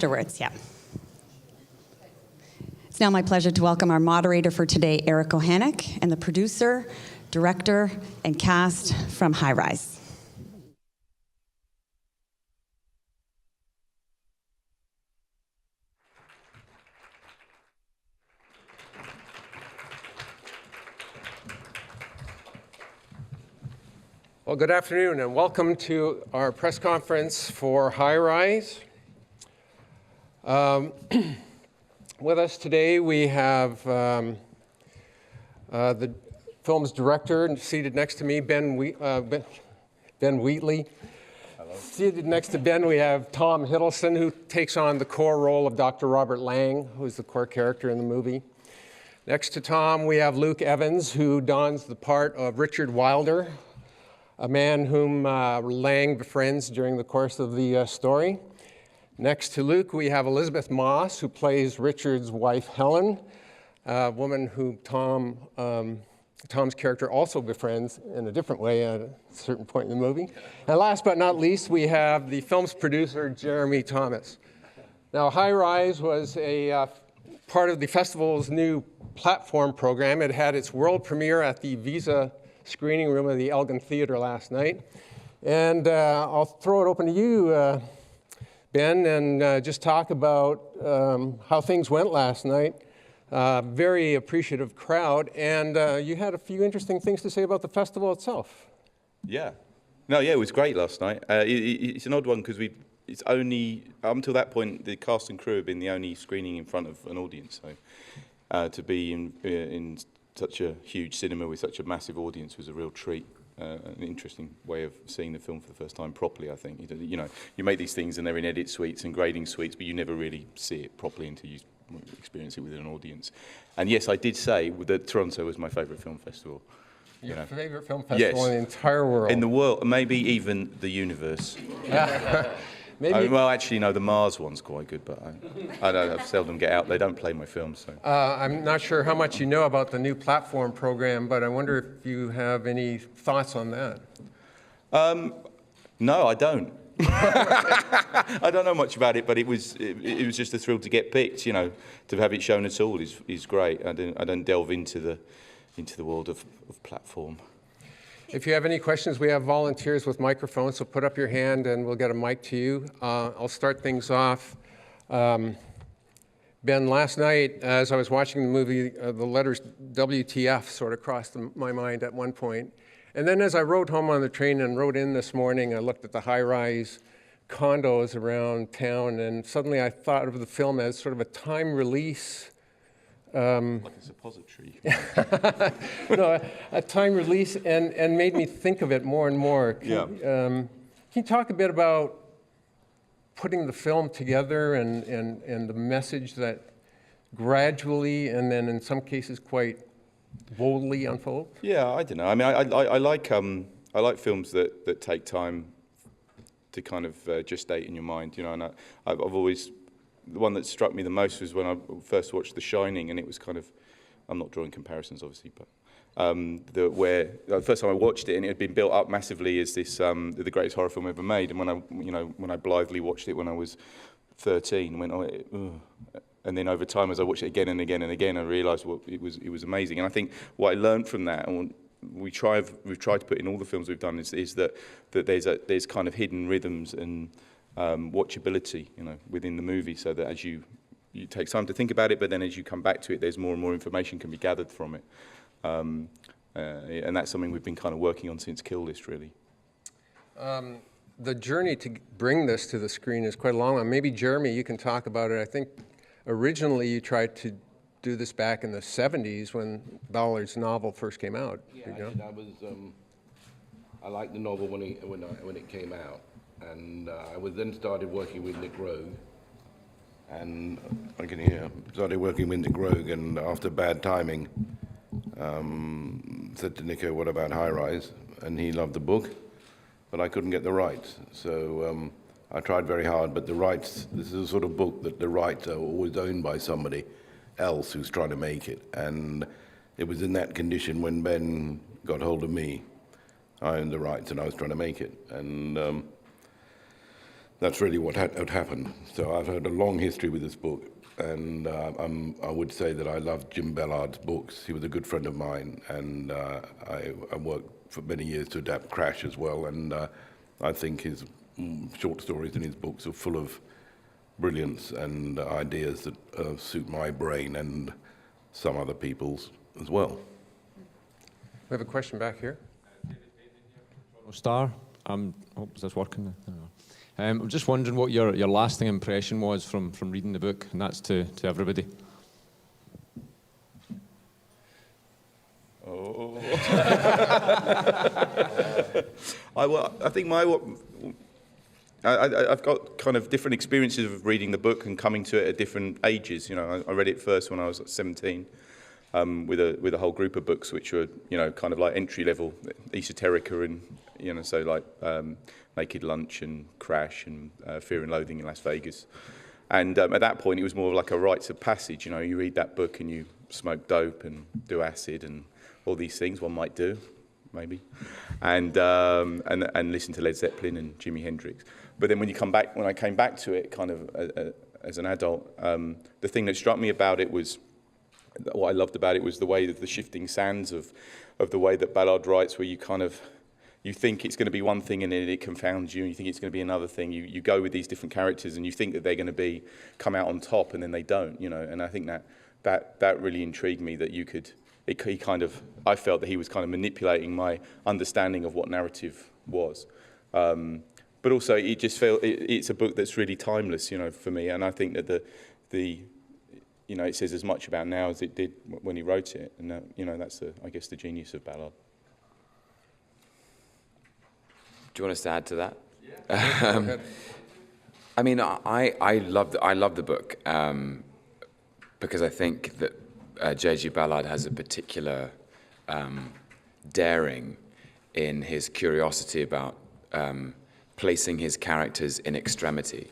afterwards, yeah. It's now my pleasure to welcome our moderator for today, Eric Ohanek, and the producer, director, and cast from High Rise. Well, good afternoon and welcome to our press conference for High Rise. With us today we have the film's director seated next to me, Ben Wheatley. Hello. Seated next to Ben we have Tom Hiddleston, who takes on the core role of Dr. Robert Lang, who's the core character in the movie. Next to Tom we have Luke Evans, who dons the part of Richard Wilder, a man whom Lang befriends during the course of the story. Next to Luke, we have Elizabeth Moss, who plays Richard's wife, Helen, a woman who Tom's character also befriends in a different way at a certain point in the movie. And last but not least, we have the film's producer, Jeremy Thomas. Now, High Rise was a part of the festival's new platform program. It had its world premiere at the Visa screening room of the Elgin Theatre last night. And I'll throw it open to you, Ben, and just talk about how things went last night. Very appreciative crowd, and you had a few interesting things to say about the festival itself. Yeah. No, yeah, it was great last night. It's an odd one because it's only, up until that point, the cast and crew have been the only screening in front of an audience. So to be in such a huge cinema with such a massive audience was a real treat. An interesting way of seeing the film for the first time properly, I think. You know, you make these things and they're in edit suites and grading suites, but you never really see it properly until you experience it with an audience. And yes, I did say that Toronto was my favourite film festival. Your favourite film festival in the entire world? In the world, maybe even the universe. Maybe. Well, actually, no, the Mars one's quite good, but I seldom get out. They don't play my films. So. I'm not sure how much you know about the new platform program, but I wonder if you have any thoughts on that. No, I don't. I don't know much about it, but it was just a thrill to get picked. You know, to have it shown at all is great. I don't delve into the world of platform. If you have any questions, we have volunteers with microphones, so put up your hand and we'll get a mic to you. I'll start things off. Ben, last night, as I was watching the movie, the letters WTF sort of crossed my mind at one point. And then as I rode home on the train and rode in this morning, I looked at the high-rise condos around town, and suddenly I thought of the film as sort of a time release. Like a suppository. No, a time release, and made me think of it more and more. Can you talk a bit about putting the film together and the message that gradually and then in some cases quite boldly unfolds? Yeah, I don't know. I mean, I like films that take time to kind of gestate in your mind, you know, and I've always. The one that struck me the most was when I first watched The Shining, and it was kind of, I'm not drawing comparisons obviously, but the first time I watched it, and it had been built up massively as this the greatest horror film ever made, and when I blithely watched it when I was 13, went and then over time as I watched it again and again and again, I realised it was amazing. And I think what I learned from that, and we've tried to put in all the films we've done, is that there's kind of hidden rhythms and watchability, you know, within the movie, so that as you take time to think about it, but then as you come back to it, there's more and more information can be gathered from it, and that's something we've been kind of working on since Kill List, really. The journey to bring this to the screen is quite a long one. Maybe Jeremy, you can talk about it. I think originally you tried to do this back in the 70s when Ballard's novel first came out. Yeah, you know? I liked the novel when it came out. And I then started working with Nick Rogue, and started working with Nick Rogue, and after Bad Timing, said to Nico, "What about High Rise?" And he loved the book, but I couldn't get the rights. So I tried very hard, but the rights. This is a sort of book that the rights are always owned by somebody else who's trying to make it, and it was in that condition when Ben got hold of me. I owned the rights, and I was trying to make it, and. that's really what had happened. So I've had a long history with this book, and I would say that I loved Jim Ballard's books. He was a good friend of mine, and I worked for many years to adapt Crash as well, and I think his short stories in his books are full of brilliance and ideas that suit my brain and some other people's as well. We have a question back here. Star. Hope this working. I'm just wondering what your lasting impression was from reading the book, and that's to everybody. Oh. I think I've got kind of different experiences of reading the book and coming to it at different ages. You know, I read it first when I was 17, with a whole group of books which were, you know, kind of like entry level esoterica, and you know, so like Naked Lunch and Crash and Fear and Loathing in Las Vegas. And at that point, it was more like a rites of passage. You know, you read that book and you smoke dope and do acid and all these things one might do, maybe, and listen to Led Zeppelin and Jimi Hendrix. But then when I came back to it, kind of as an adult, the thing that struck me about it was, what I loved about it was the way that the shifting sands of the way that Ballard writes, where you think it's going to be one thing and then it confounds you, and you think it's going to be another thing. You go with these different characters and you think that they're going to come out on top, and then they don't, you know. And I think that really intrigued me, that I felt that he was kind of manipulating my understanding of what narrative was. But also, it just felt it's a book that's really timeless, you know, for me. And I think that you know, it says as much about now as it did when he wrote it. And you know, that's I guess the genius of Ballard. Do you want us to add to that? Yeah. Go ahead. I mean, I love the book because I think that J.G. Ballard has a particular daring in his curiosity about placing his characters in extremity.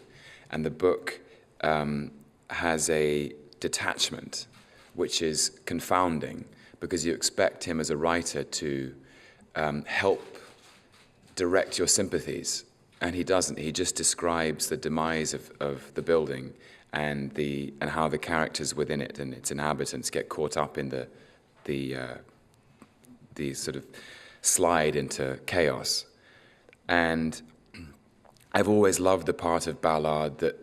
And the book has a detachment which is confounding, because you expect him as a writer to help direct your sympathies, and he doesn't. He just describes the demise of the building and how the characters within it and its inhabitants get caught up in the sort of slide into chaos. And I've always loved the part of Ballard that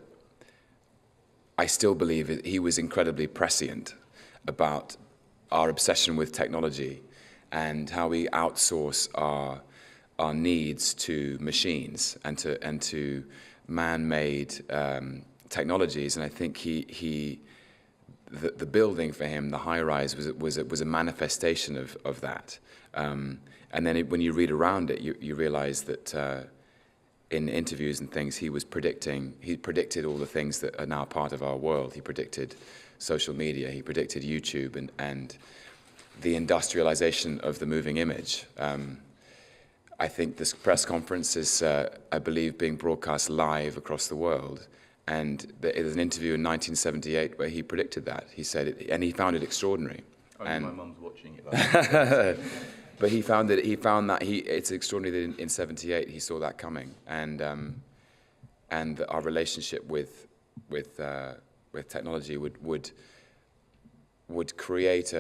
I still believe he was incredibly prescient about our obsession with technology and how we outsource our needs to machines and to man-made technologies. And I think the building for him, the high-rise, was a manifestation of that. And then when you read around it, you realize that in interviews and things, he predicted all the things that are now part of our world. He predicted social media, he predicted YouTube and the industrialization of the moving image. I think this press conference is, I believe, being broadcast live across the world. And there's an interview in 1978 where he predicted that. He said it, and he found it extraordinary. My mum's watching it. But he found that it's extraordinary that in 78 he saw that coming, and our relationship with technology would create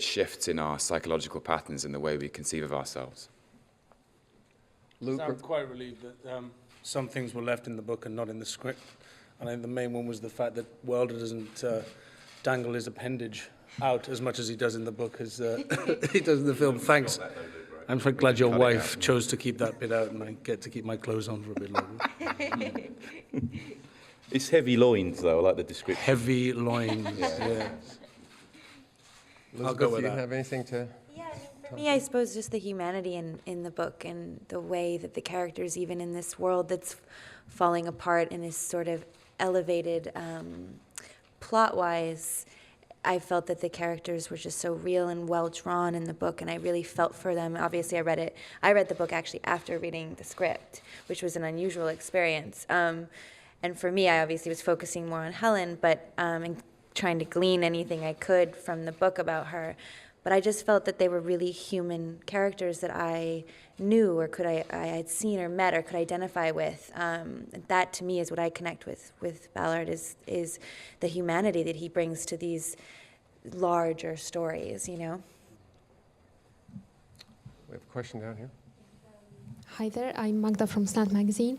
shifts in our psychological patterns and the way we conceive of ourselves. Luke, I'm quite relieved that some things were left in the book and not in the script. And I think the main one was the fact that Wilder doesn't dangle his appendage out as much as he does in the book as he does in the film. Thanks. I'm so glad your wife chose to keep that bit out and I get to keep my clothes on for a bit longer. It's heavy loins, though. I like the description. Heavy loins, yeah. I'll go with do you that. have anything to? Yeah, I mean, for me, I suppose just the humanity in the book and the way that the characters, even in this world that's falling apart and is sort of elevated plot-wise, I felt that the characters were just so real and well drawn in the book, and I really felt for them. Obviously, I read the book actually after reading the script, which was an unusual experience. And for me, I obviously was focusing more on Helen, but and trying to glean anything I could from the book about her. but I just felt that they were really human characters that I knew, or I had seen or met or could identify with. That to me is what I connect with Ballard, is the humanity that he brings to these larger stories, you know. We have a question down here. Hi there, I'm Magda from Slant Magazine.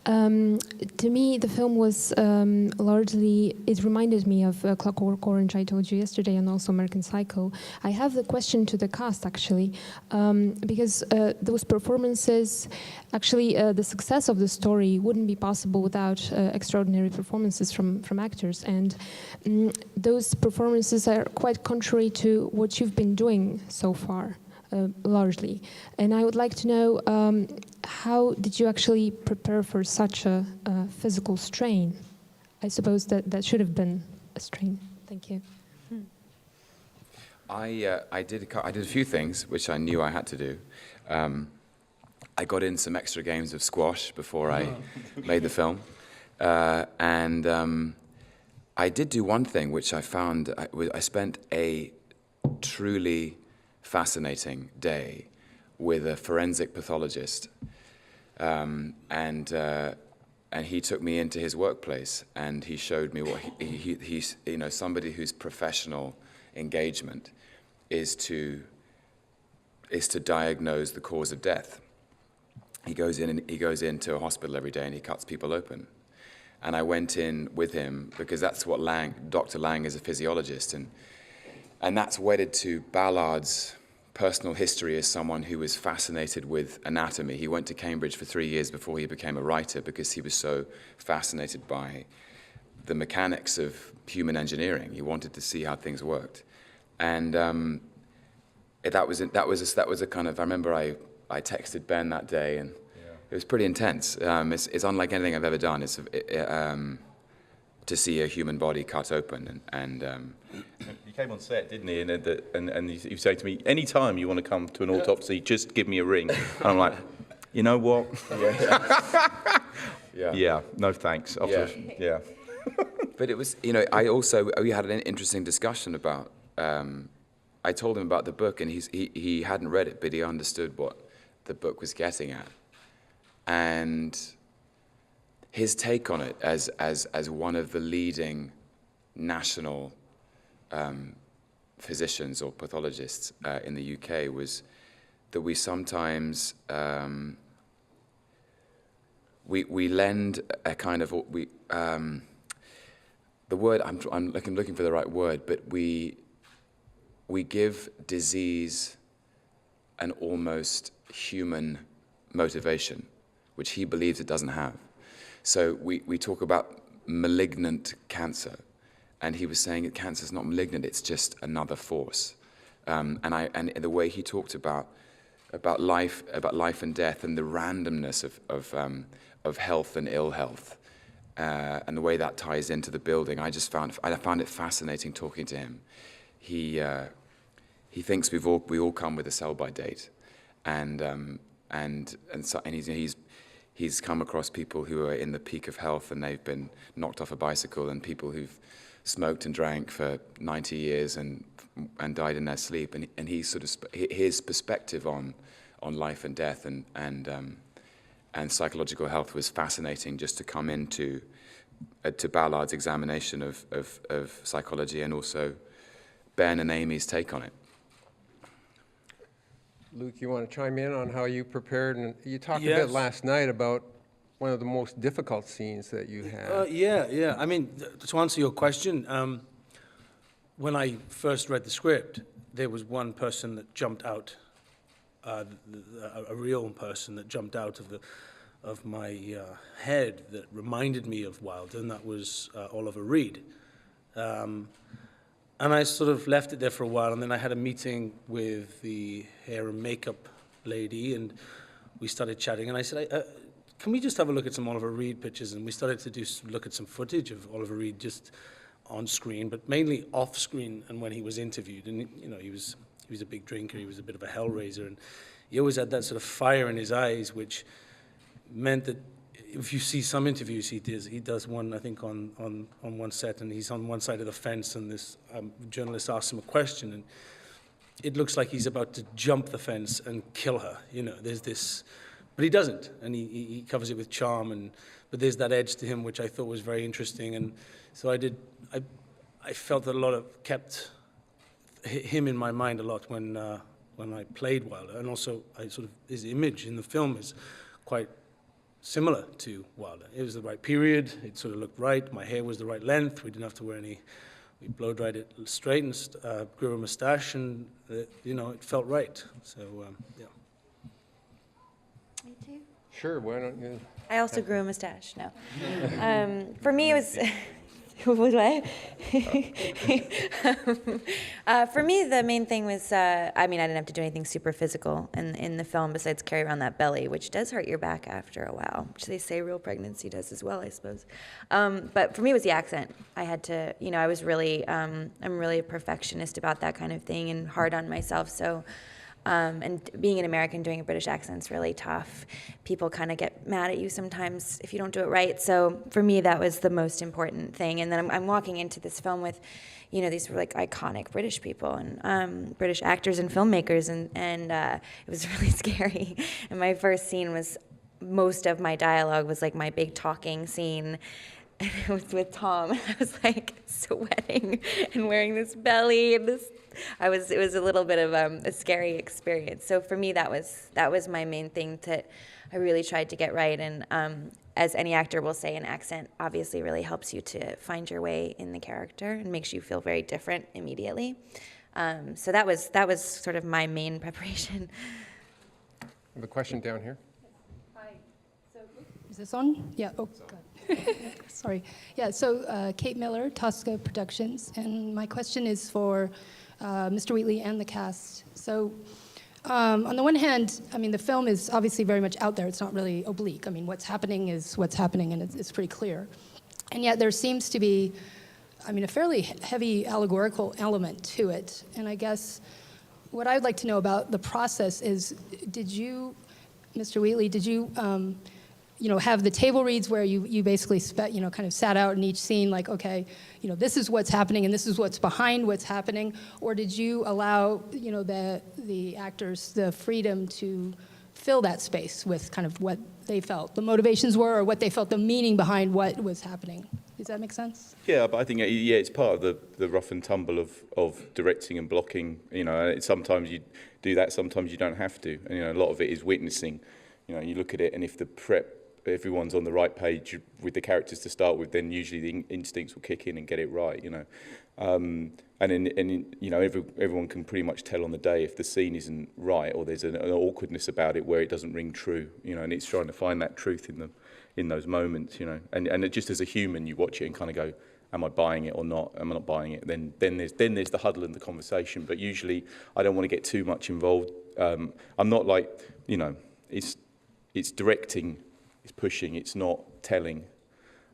To me, the film was largely, it reminded me of Clockwork Orange, I told you yesterday, and also American Psycho. I have a question to the cast, actually, because those performances, actually, the success of the story wouldn't be possible without extraordinary performances from actors. And those performances are quite contrary to what you've been doing so far. Largely. And I would like to know, how did you actually prepare for such a physical strain? I suppose that should have been a strain. Thank you. I did a few things which I knew I had to do. I got in some extra games of squash before I made the film. And I did do one thing which I found, I spent a truly fascinating day with a forensic pathologist, and he took me into his workplace, and he showed me what he's, you know, somebody whose professional engagement is to diagnose the cause of death. He goes into a hospital every day and he cuts people open, and I went in with him because that's what Dr. Lang is a physiologist, and that's wedded to Ballard's personal history as someone who was fascinated with anatomy. He went to Cambridge for 3 years before he became a writer because he was so fascinated by the mechanics of human engineering. He wanted to see how things worked. And that was a kind of, I remember I texted Ben that day, and it was pretty intense. It's unlike anything I've ever done. It's to see a human body cut open, and He came on set, didn't he? And he said to me, "Anytime you want to come to an autopsy, just give me a ring." And I'm like, "You know what? Yeah, no thanks." Yeah. But it was, you know, we had an interesting discussion about, I told him about the book, and he hadn't read it, but he understood what the book was getting at. And his take on it as one of the leading national physicians or pathologists in the UK was that we sometimes we lend a kind of the word I'm looking for the right word, but we give disease an almost human motivation, which he believes it doesn't have. So we talk about malignant cancer, and he was saying that cancer is not malignant; it's just another force. And the way he talked about life and death, and the randomness of health and ill health, and the way that ties into the building, I found it fascinating talking to him. He thinks we all come with a sell-by date, and he's come across people who are in the peak of health and they've been knocked off a bicycle, and people who've smoked and drank for 90 years and died in their sleep, and he sort of his perspective on life and death and psychological health was fascinating, just to come into to Ballard's examination of psychology, and also Ben and Amy's take on it. Luke, you want to chime in on how you prepared? And you talked a Yes. bit last night about one of the most difficult scenes that you had. Yeah. I mean, to answer your question, when I first read the script, there was one person that jumped out, a real person that jumped out of my head that reminded me of Wilder, and that was Oliver Reed. And I sort of left it there for a while, and then I had a meeting with the hair and makeup lady, and we started chatting, and I said, can we just have a look at some Oliver Reed pictures? And we started to look at some footage of Oliver Reed just on screen, but mainly off screen, and when he was interviewed. And you know, he was a big drinker, he was a bit of a hellraiser, and he always had that sort of fire in his eyes, which meant that if you see some interviews he does one, I think, on one set, and he's on one side of the fence, and this journalist asks him a question, and it looks like he's about to jump the fence and kill her. You know, there's this, but he doesn't, and he covers it with charm. But there's that edge to him which I thought was very interesting, and so I felt that a lot of kept him in my mind a lot when I played Wilder, and also his image in the film is quite similar to Wilder. It was the right period. It sort of looked right. My hair was the right length. We didn't have to wear any. We blow dried it straight and grew a mustache, and you know, it felt right. So yeah. Me too. Sure, why don't you? I also grew a mustache. No, for me it was. What? For me, the main thing was, I mean, I didn't have to do anything super physical in the film besides carry around that belly, which does hurt your back after a while, which they say real pregnancy does as well, I suppose. But for me, it was the accent. I had to, you know, I was really, I'm really a perfectionist about that kind of thing and hard on myself, so. And being an American doing a British accent's really tough. People kind of get mad at you sometimes if you don't do it right. So for me, that was the most important thing. And then I'm walking into this film with, you know, these like iconic British people and British actors and filmmakers, and it was really scary. And my first scene was, most of my dialogue was like my big talking scene. And it was with Tom. I was like sweating and wearing this belly and this. It was a little bit of a scary experience. So for me, that was my main thing that I really tried to get right. And as any actor will say, an accent obviously really helps you to find your way in the character and makes you feel very different immediately. So that was sort of my main preparation. I have a question down here. Hi. So, is this on? Yeah. Oh, God. Sorry. Yeah. So Kate Miller, Tosca Productions, and my question is for Mr. Wheatley and the cast. So on the one hand, I mean, the film is obviously very much out there. It's not really oblique. I mean, what's happening is what's happening, and it's pretty clear. And yet there seems to be, I mean, a fairly heavy allegorical element to it. And I guess what I'd like to know about the process is, did you, Mr. Wheatley, did you, you know, have the table reads where you basically kind of sat out in each scene like, okay, you know, this is what's happening and this is what's behind what's happening, or did you allow, you know, the actors the freedom to fill that space with kind of what they felt the motivations were, or what they felt the meaning behind what was happening? Does that make sense? Yeah, but I think it's part of the rough and tumble of directing and blocking. You know, sometimes you do that, sometimes you don't have to. And, you know, a lot of it is witnessing. You know, you look at it, and if everyone's on the right page with the characters to start with, then usually the instincts will kick in and get it right, you know. And you know, everyone can pretty much tell on the day if the scene isn't right, or there's an awkwardness about it where it doesn't ring true, you know, and it's trying to find that truth in those moments, you know. And it just as a human, you watch it and kind of go, am I buying it or not? Am I not buying it? Then there's the huddle and the conversation. But usually I don't want to get too much involved. I'm not like, you know, it's directing. It's pushing, it's not telling.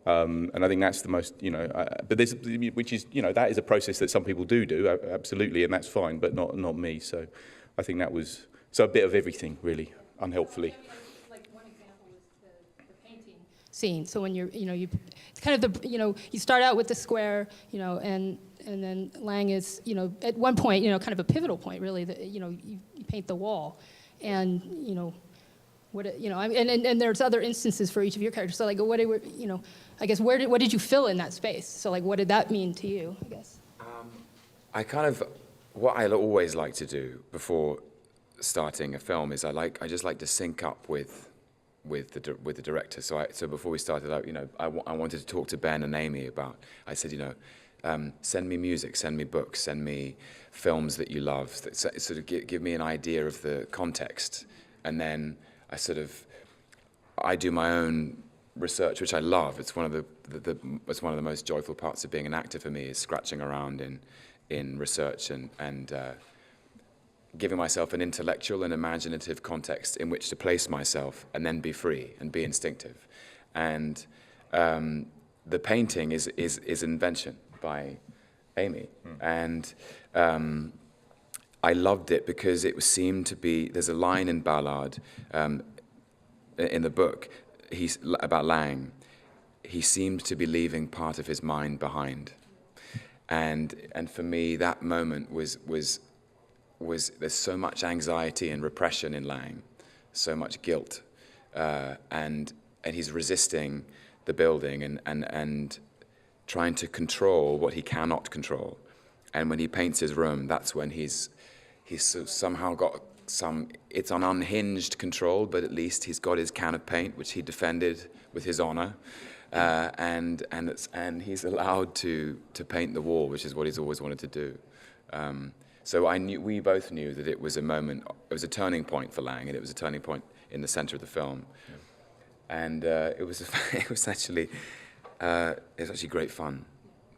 And I think that's the most, you know, but there's, which is, you know, that is a process that some people do, absolutely, and that's fine, but not me. So I think that was, so a bit of everything, really, unhelpfully. Like one example is the painting scene. So when it's kind of you start out with the square, you know, and then Lang is, you know, at one point, you know, kind of a pivotal point, really, that, you know, you paint the wall, and, you know, and there's other instances for each of your characters. So like, you know, I guess what did you fill in that space? So like, what did that mean to you? I guess. What I always like to do before starting a film is I just like to sync up with the director. So before we started out, you know, I wanted to talk to Ben and Amy about. I said, you know, send me music, send me books, send me films that you love. That sort of give me an idea of the context, and then I do my own research, which I love. It's one of the most joyful parts of being an actor for me, is scratching around in research and giving myself an intellectual and imaginative context in which to place myself, and then be free and be instinctive. And the painting is invention by Amy, and I loved it because it seemed to be, there's a line in Ballard in the book about Lang. He seemed to be leaving part of his mind behind. And for me, that moment was there's so much anxiety and repression in Lang, so much guilt, and he's resisting the building and trying to control what he cannot control. And when he paints his room, that's when he's somehow got it's an unhinged control, but at least he's got his can of paint, which he defended with his honor, and he's allowed to paint the wall, which is what he's always wanted to do. So we both knew that it was a moment, it was a turning point for Lang, and it was a turning point in the center of the film. And it was actually great fun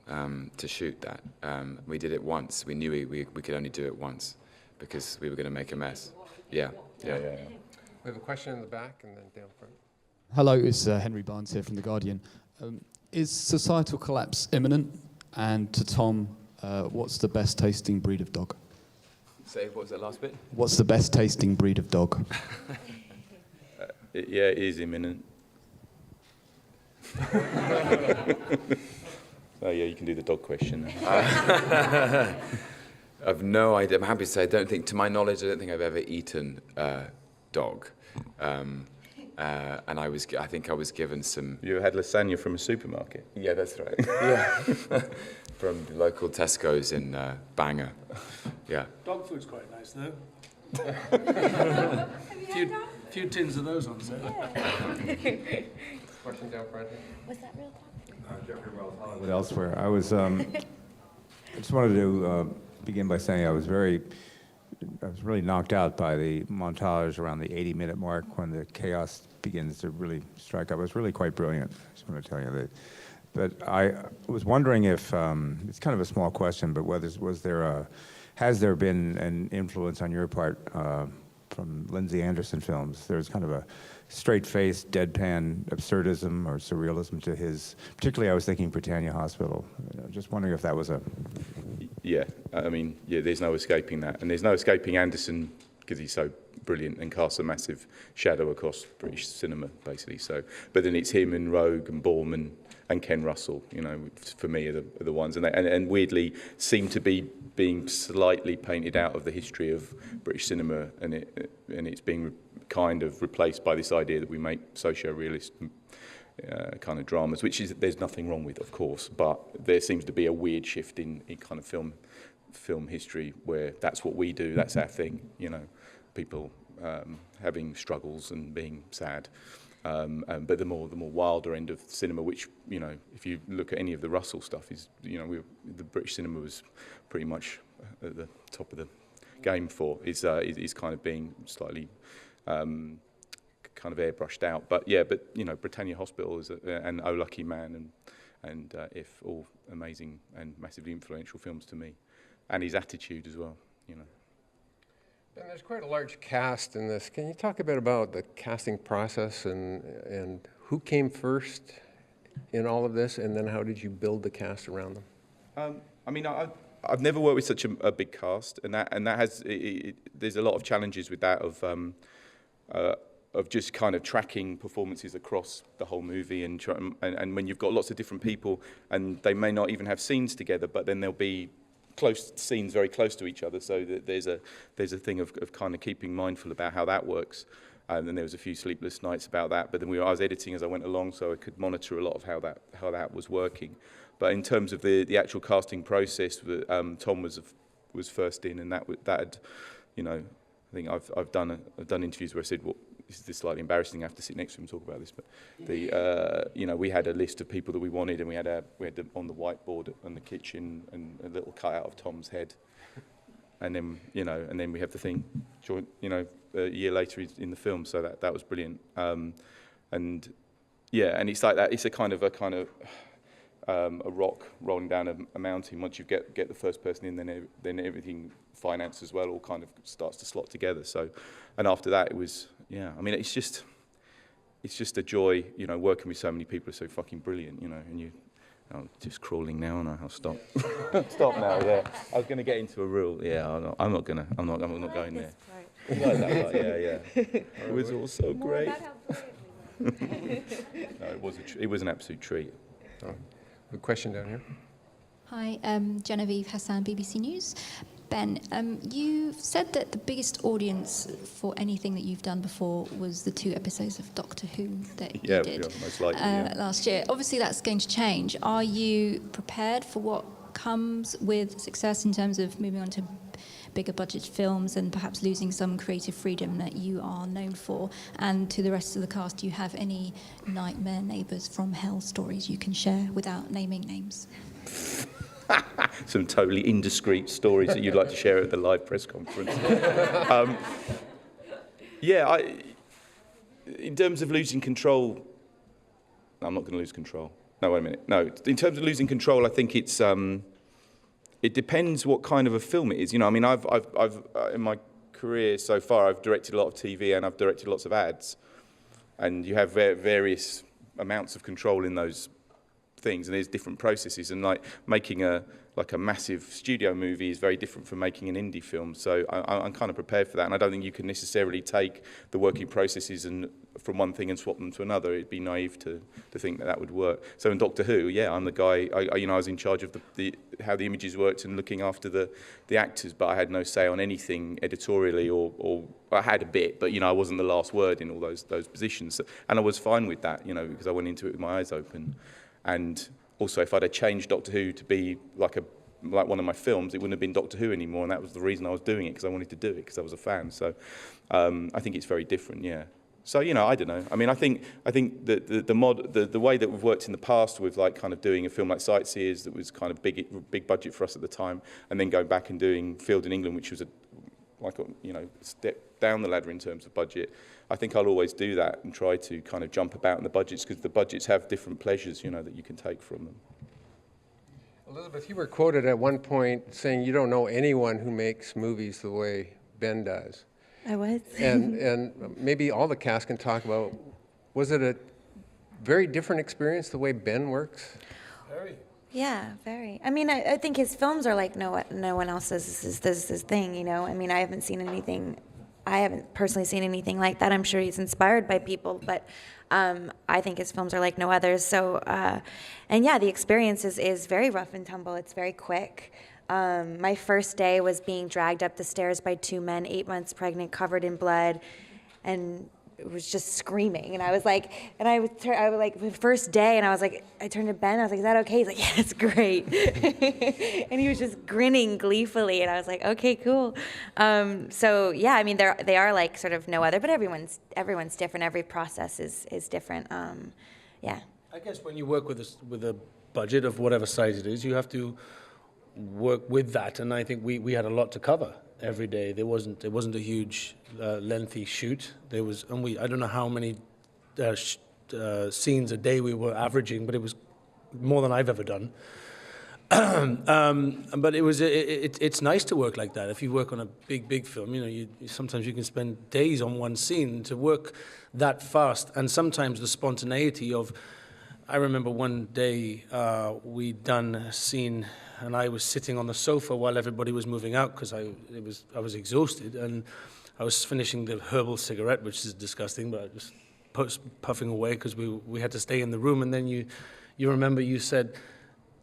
to shoot that. We did it once. We knew we could only do it once because we were going to make a mess. Yeah. We have a question in the back and then down front. Hello, it's Henry Barnes here from The Guardian. Is societal collapse imminent? And to Tom, what's the best tasting breed of dog? Say, what was that last bit? What's the best tasting breed of dog? It is imminent. Oh yeah, you can do the dog question. I've no idea. I'm happy to say, to my knowledge, I don't think I've ever eaten dog. And I think I was given some... You had lasagna from a supermarket? Yeah, that's right. Yeah. From the local Tesco's in Bangor. Yeah. Dog food's quite nice, though. Few tins of those on sale. Question down front. Was that real talk? Jeffrey Wells, Hollywood Elsewhere. I just wanted to begin by saying I was really knocked out by the montage around the 80-minute mark when the chaos begins to really strike up. It was really quite brilliant. I just want to tell you that. But I was wondering if it's kind of a small question, but has there been an influence on your part from Lindsay Anderson films? There's kind of a straight-faced, deadpan absurdism or surrealism to his. Particularly, I was thinking Britannia Hospital. Just wondering if that was a. Yeah, I mean, there's no escaping that, and there's no escaping Anderson because he's so brilliant and casts a massive shadow across British cinema, basically. So, but then it's him and Rogue and Borman and Ken Russell. For me, are the ones, and weirdly seem to be being slightly painted out of the history of British cinema, and it's being kind of replaced by this idea that we make socio-realist kind of dramas, which is there's nothing wrong with, of course, but there seems to be a weird shift in kind of film history where that's what we do, that's our thing, people having struggles and being sad. But the more wilder end of cinema, which if you look at any of the Russell stuff, is the British cinema was pretty much at the top of the game for is kind of being slightly kind of airbrushed out. But Britannia Hospital is and Oh Lucky Man and If, all amazing and massively influential films to me, and his attitude as well. And there's quite a large cast in this. Can you talk a bit about the casting process and who came first in all of this, and then how did you build the cast around them? I mean, I've never worked with such a big cast, and that has there's a lot of challenges with that of just kind of tracking performances across the whole movie, and when you've got lots of different people, and they may not even have scenes together, but then there'll be close scenes very close to each other, so that there's a thing of kind of keeping mindful about how that works. And then there was a few sleepless nights about that, but then I was editing as I went along, so I could monitor a lot of how that was working. But in terms of the actual casting process, Tom was first in, and that had, I think I've done interviews where I said, well, this is slightly embarrassing. I have to sit next to him and talk about this, but we had a list of people that we wanted, and we had on the whiteboard in the kitchen and a little cutout of Tom's head, and then we have the thing, a year later he's in the film, so that was brilliant, and it's like that. It's a kind of a rock rolling down a mountain. Once you get the first person in, then everything, finance as well, all kind of starts to slot together. So, and after that, it was, I mean, it's just a joy, working with so many people are so fucking brilliant, and I'm just crawling now, and I'll stop. Stop now, yeah. I was going to get into a real, I'm not going there. You like that part? Yeah. It was all so great. No, it was an absolute treat. A question down here. Hi, Genevieve Hassan, BBC News. Ben, you said that the biggest audience for anything that you've done before was the 2 episodes of Doctor Who that you did most likely, yeah. last year. Obviously, that's going to change. Are you prepared for what comes with success in terms of moving on to bigger budget films and perhaps losing some creative freedom that you are known for? And to the rest of the cast, do you have any nightmare neighbours from hell stories you can share without naming names? Some totally indiscreet stories that you'd like to share at the live press conference. In terms of losing control, I'm not going to lose control. No, wait a minute. No, in terms of losing control, I think it's it depends what kind of a film it is. You know, I mean, I've in my career so far, I've directed a lot of TV and I've directed lots of ads, and you have various amounts of control in those things, and there's different processes, and like making a massive studio movie is very different from making an indie film. So I'm kind of prepared for that, and I don't think you can necessarily take the working processes and from one thing and swap them to another. It'd be naive to think that would work. So in Doctor Who, yeah, I'm the guy. I was in charge of the how the images worked and looking after the actors, but I had no say on anything editorially, or I had a bit, but I wasn't the last word in all those positions, and I was fine with that, because I went into it with my eyes open. And also, if I'd have changed Doctor Who to be like one of my films, it wouldn't have been Doctor Who anymore, and that was the reason I was doing it, because I wanted to do it, because I was a fan. So I think it's very different, yeah. So, I don't know. I mean, I think that the way that we've worked in the past with like kind of doing a film like Sightseers that was kind of big budget for us at the time, and then going back and doing Field in England, which was a step down the ladder in terms of budget. I think I'll always do that and try to kind of jump about in the budgets, because the budgets have different pleasures, that you can take from them. Elizabeth, you were quoted at one point saying you don't know anyone who makes movies the way Ben does. I was. And maybe all the cast can talk about, was it a very different experience the way Ben works? Very. Yeah, very. I mean, I think his films are like no one else's this thing, I mean, I haven't personally seen anything like that. I'm sure he's inspired by people, but I think his films are like no others. So, and yeah, the experience is very rough and tumble. It's very quick. My first day was being dragged up the stairs by 2 men, 8 months pregnant, covered in blood, and it was just screaming. And I was like, the first day, and I was like, I turned to Ben, I was like, is that okay? He's like, yeah, it's great. And he was just grinning gleefully, and I was like, okay, cool. So yeah, I mean, they are like sort of no other, but everyone's different. Every process is different. Yeah. I guess when you work with a budget of whatever size it is, you have to work with that, and I think we had a lot to cover every day. There wasn't a huge lengthy shoot. I don't know how many scenes a day we were averaging, but it was more than I've ever done. But it's nice to work like that. If you work on a big film, sometimes you can spend days on one scene. To work that fast, and sometimes the spontaneity of. I remember one day we'd done a scene, and I was sitting on the sofa while everybody was moving out because I was exhausted, and I was finishing the herbal cigarette, which is disgusting, but I was puffing away because we had to stay in the room. And then you remember you said,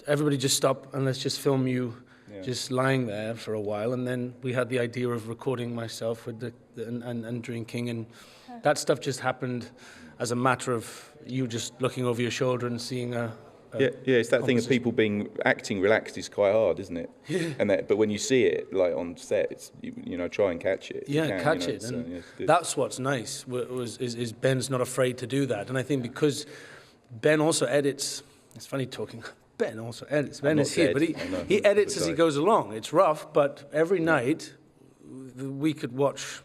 everybody just stop and let's just film you just lying there for a while. And then we had the idea of recording myself with and drinking, and that stuff just happened as a matter of you just looking over your shoulder and seeing it's that thing of people acting relaxed is quite hard, isn't it? Yeah. But when you see it like on set, it's try and catch it. Catch it. And that's what's nice. Is Ben's not afraid to do that, and I think because Ben also edits. It's funny talking. Ben also edits. Ben is here, but he edits as he goes along. It's rough, but every night we could watch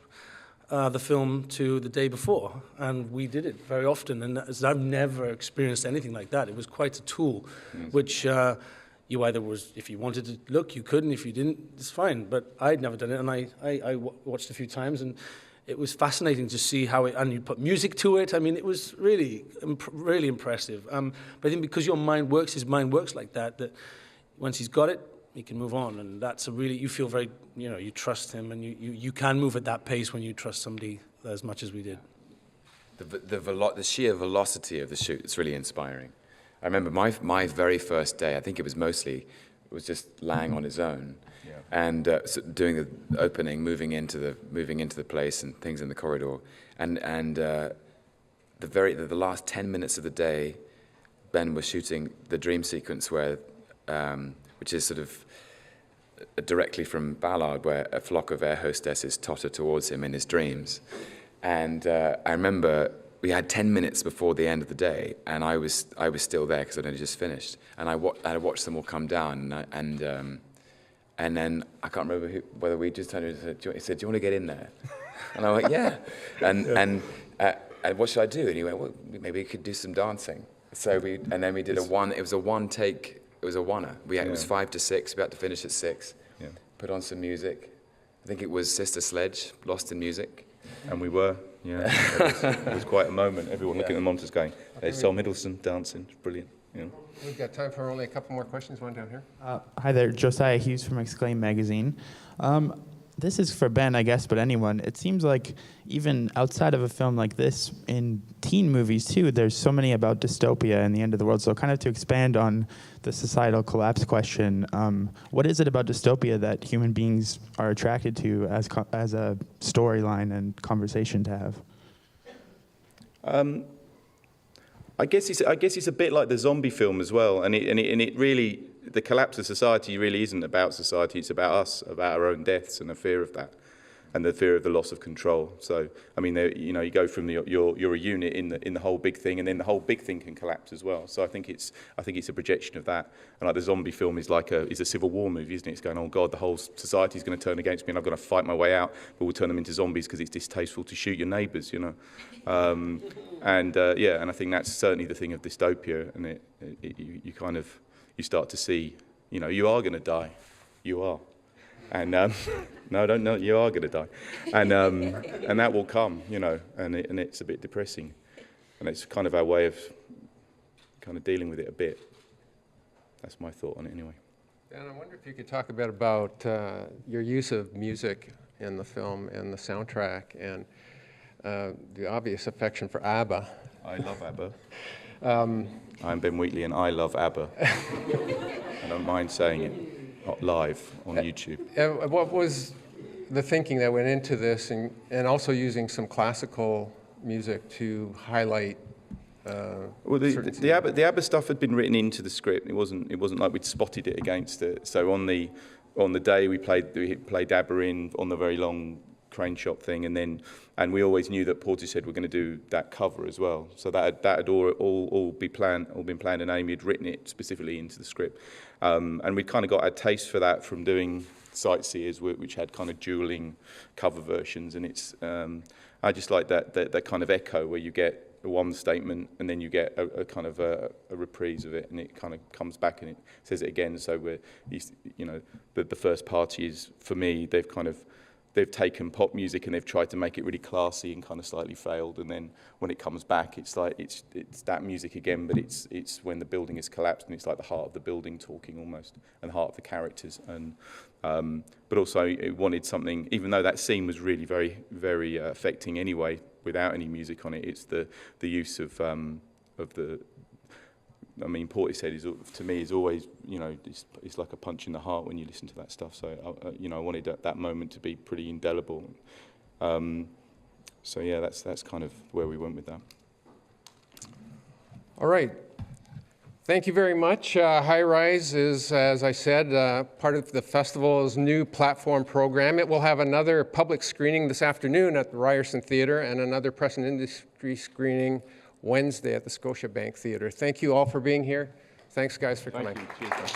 the film to the day before, and we did it very often, and I've never experienced anything like that. It was quite a tool, which you either if you wanted to look, you could, and if you didn't, it's fine, but I'd never done it, and I watched a few times, and it was fascinating to see how and you put music to it. I mean, it was really impressive. But I think because your mind works, his mind works like that once he's got it, he can move on, and that's you feel very, you trust him, and you can move at that pace when you trust somebody as much as we did. The sheer velocity of the shoot is really inspiring. I remember my very first day, I think it was mostly was just Lang on his own, Yeah. and so doing the opening, moving into the place and things in the corridor, and the last 10 minutes of the day, Ben was shooting the dream sequence where, which is sort of directly from Ballard, where a flock of air hostesses totter towards him in his dreams. And I remember we had 10 minutes before the end of the day, and I was still there because I'd only just finished. And I watched them all come down, and then I can't remember whether we just turned and said, "Do you want to get in there?" And I went, "Yeah." And what should I do? And he went, "Well, maybe we could do some dancing." So then we did it was a one take. It was a oneer. It was 5 to 6. We had to finish at 6. Yeah. Put on some music. I think it was Sister Sledge, Lost in Music. And we were, yeah. It was quite a moment. Everyone looking at the monitors going, "There's Tom Hiddleston dancing. It's brilliant." Yeah. We've got time for only a couple more questions. One down here. Hi there, Josiah Hughes from Exclaim Magazine. This is for Ben, I guess, but anyone. It seems like even outside of a film like this, in teen movies too, there's so many about dystopia and the end of the world. So kind of to expand on the societal collapse question, what is it about dystopia that human beings are attracted to as a storyline and conversation to have? I guess it's a bit like the zombie film as well, and it really, the collapse of society really isn't about society. It's about us, about our own deaths and the fear of that, and the fear of the loss of control. So I mean, you go from you're a unit in the whole big thing, and then the whole big thing can collapse as well. So I think it's a projection of that. And like the zombie film is a Civil War movie, isn't it? It's going, oh God, the whole society is going to turn against me, and I've got to fight my way out. But we'll turn them into zombies because it's distasteful to shoot your neighbours, you know. And I think that's certainly the thing of dystopia, and you start to see, you know, you are going to die, you are, and no, don't know, you are going to die, and that will come, you know, and it's a bit depressing, and it's kind of our way of kind of dealing with it a bit. That's my thought on it anyway. Dan, I wonder if you could talk a bit about your use of music in the film and the soundtrack, and the obvious affection for ABBA. I love ABBA. I'm Ben Wheatley, and I love ABBA. I don't mind saying it live on YouTube. What was the thinking that went into this, and also using some classical music to highlight? Well, the ABBA stuff had been written into the script. It wasn't like we'd spotted it against it. So on the day we played ABBA in on the very long crane shop thing, and we always knew that Portishead were going to do that cover as well. So that had all been planned, and Amy had written it specifically into the script. And we kind of got a taste for that from doing Sightseers, which had kind of dueling cover versions, and it's I just like that kind of echo where you get one statement and then you get a kind of a reprise of it, and it kind of comes back and it says it again. So the first party is, for me, they've taken pop music and they've tried to make it really classy and kind of slightly failed, and then when it comes back, it's like it's that music again, but it's when the building is collapsed, and it's like the heart of the building talking almost, and the heart of the characters. And but also it wanted something, even though that scene was really very, very affecting anyway, without any music on it. It's the use of the. I mean, Portishead to me is always, you know, it's like a punch in the heart when you listen to that stuff. So I wanted that moment to be pretty indelible. So yeah, that's kind of where we went with that. All right. Thank you very much. High Rise is, as I said, part of the festival's new platform program. It will have another public screening this afternoon at the Ryerson Theatre and another press and industry screening Wednesday at the Scotiabank Theatre. Thank you all for being here. Thanks, guys, for coming. Thank you. Cheers,